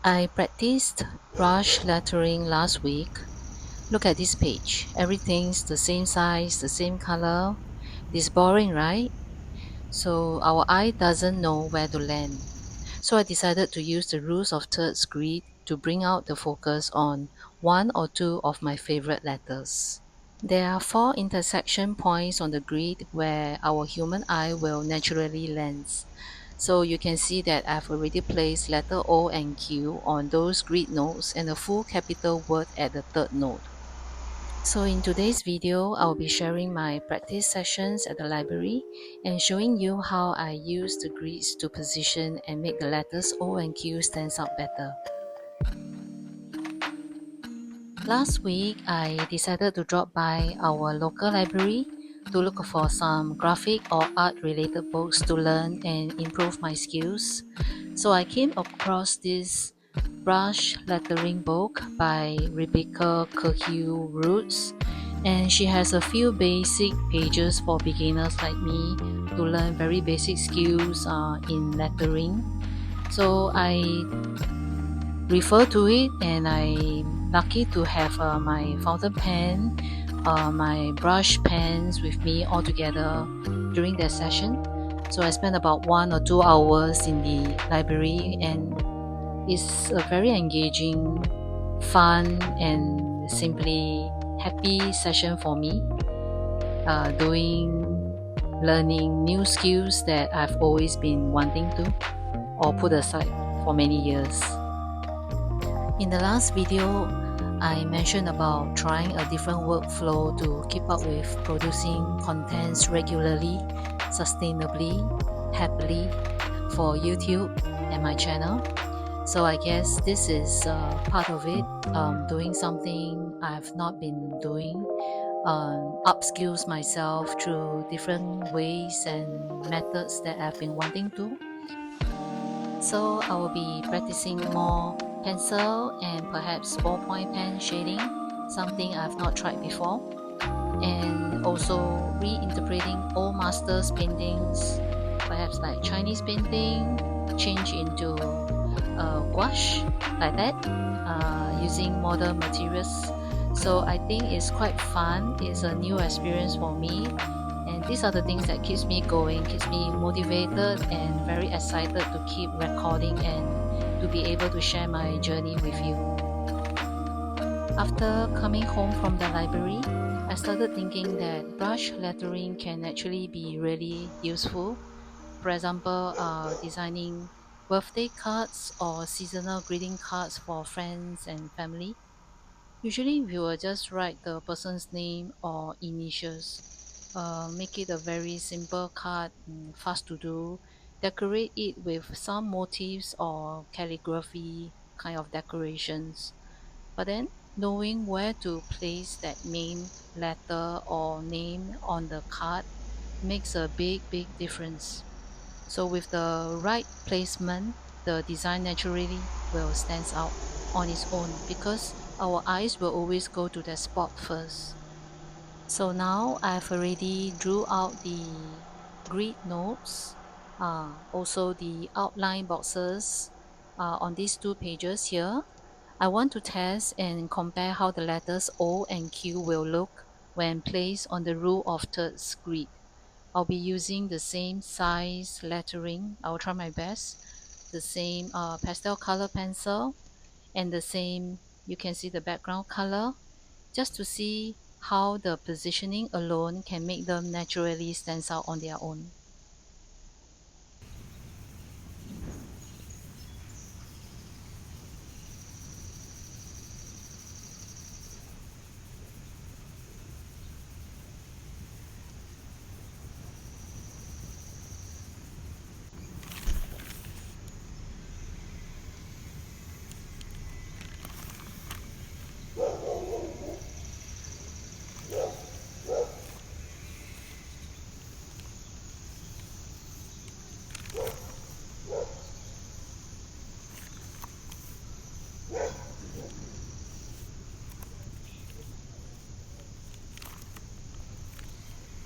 I practiced brush lettering last week. Look at this page. Everything's the same size, the same color. It's boring, right? So our eye doesn't know where to land. So I decided to use the rules of thirds grid to bring out the focus on one or two of my favorite letters. There are four intersection points on the grid where our human eye will naturally land. So you can see that I've already placed letter O and Q on those grid nodes and a full capital word at the third node. So in today's video, I'll be sharing my practice sessions at the library and showing you how I use the grids to position and make the letters O and Q stand out better. Last week, I decided to drop by our local library to look for some graphic or art related books to learn and improve my skills. So I came across this brush lettering book by Rebecca Cahill Roots, and she has a few basic pages for beginners like me to learn very basic skills in lettering. So I refer to it, and I'm lucky to have my fountain pen, my brush pens with me all together during that session. So I spent about 1 or 2 hours in the library, and it's a very engaging, fun, and simply happy session for me, learning new skills that I've always been wanting to or put aside for many years. In the last video, I mentioned about trying a different workflow to keep up with producing contents regularly, sustainably, happily for YouTube and my channel. So I guess this is part of it, doing something I've not been doing, upskills myself through different ways and methods that I've been wanting to. So I will be practicing more pencil and perhaps ballpoint pen shading, something I've not tried before, and also reinterpreting old masters paintings, perhaps like Chinese painting, change into gouache like that, using modern materials. So I think it's quite fun. It's a new experience for me, and these are the things that keeps me going, keeps me motivated and very excited to keep recording and to be able to share my journey with you. After coming home from the library, I started thinking that brush lettering can actually be really useful. For example, designing birthday cards or seasonal greeting cards for friends and family. Usually we will just write the person's name or initials, make it a very simple card, fast to do, decorate it with some motifs or calligraphy kind of decorations. But then knowing where to place that main letter or name on the card makes a big difference. So with the right placement, the design naturally will stand out on its own because our eyes will always go to that spot first. So now I've already drew out the grid notes, also the outline boxes on these two pages here. I want to test and compare how the letters O and Q will look when placed on the rule of thirds grid. I'll be using the same size lettering. I'll try my best. The same pastel color pencil and the same, you can see the background color, just to see how the positioning alone can make them naturally stand out on their own.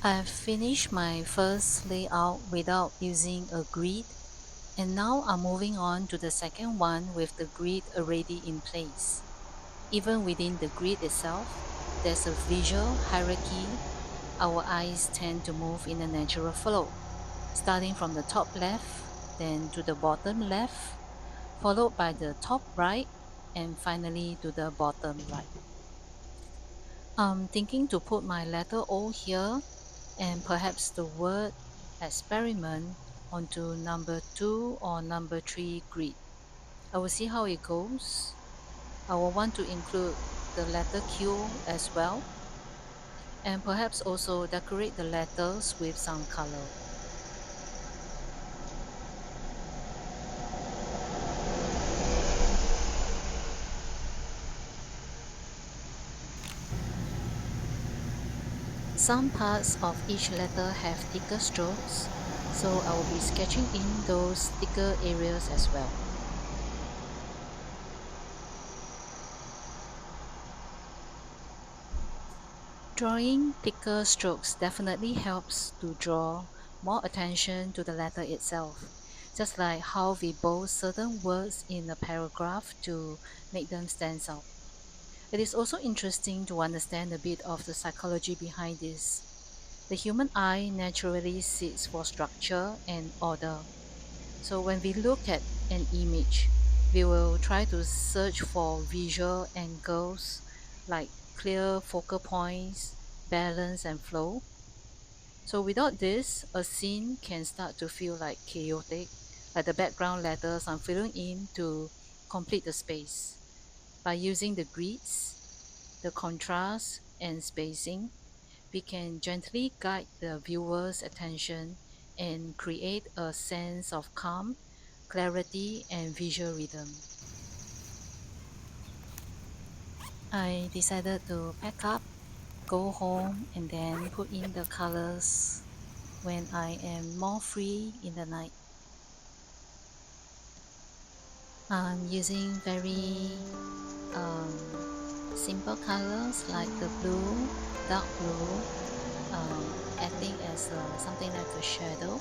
I've finished my first layout without using a grid, And now I'm moving on to the second one with the grid already in place. Even within the grid itself, there's a visual hierarchy. Our eyes tend to move in a natural flow, starting from the top left, then to the bottom left, followed by the top right, and finally to the bottom right. I'm thinking to put my letter O here and perhaps the word experiment onto number 2 or number 3 grid. I will see how it goes. I will want to include the letter Q as well, and perhaps also decorate the letters with some color. Some parts of each letter have thicker strokes, so I will be sketching in those thicker areas as well. Drawing thicker strokes definitely helps to draw more attention to the letter itself, just like how we bold certain words in a paragraph to make them stand out. It is also interesting to understand a bit of the psychology behind this. The human eye naturally seeks for structure and order. So when we look at an image, we will try to search for visual angles like clear focal points, balance, and flow. So without this, a scene can start to feel like chaotic, like the background letters are filling in to complete the space. By using the grids, the contrast, and spacing, we can gently guide the viewer's attention and create a sense of calm, clarity, and visual rhythm. I decided to pack up, go home, and then put in the colors when I am more free in the night. I'm using very um, simple colors like the blue, dark blue, acting as something like a shadow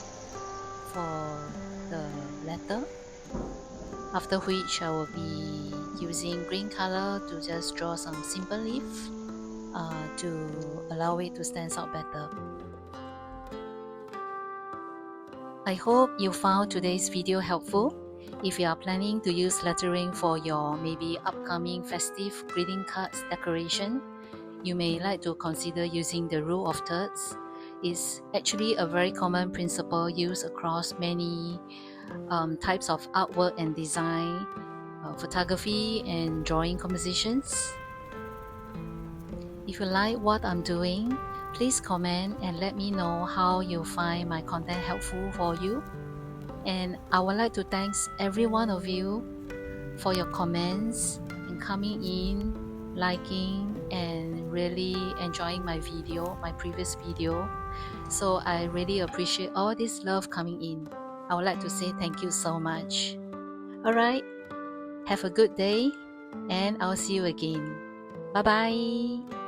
for the letter. After which I will be using green color to just draw some simple leaf to allow it to stand out better. I hope you found today's video helpful. If you are planning to use lettering for your maybe upcoming festive greeting cards decoration, you may like to consider using the rule of thirds. It's actually a very common principle used across many types of artwork and design, photography and drawing compositions. If you like what I'm doing, please comment and let me know how you find my content helpful for you. And I would like to thank every one of you for your comments and coming in, liking, and really enjoying my video, my previous video. So I really appreciate all this love coming in. I would like to say thank you so much. Alright, have a good day and I'll see you again. Bye bye.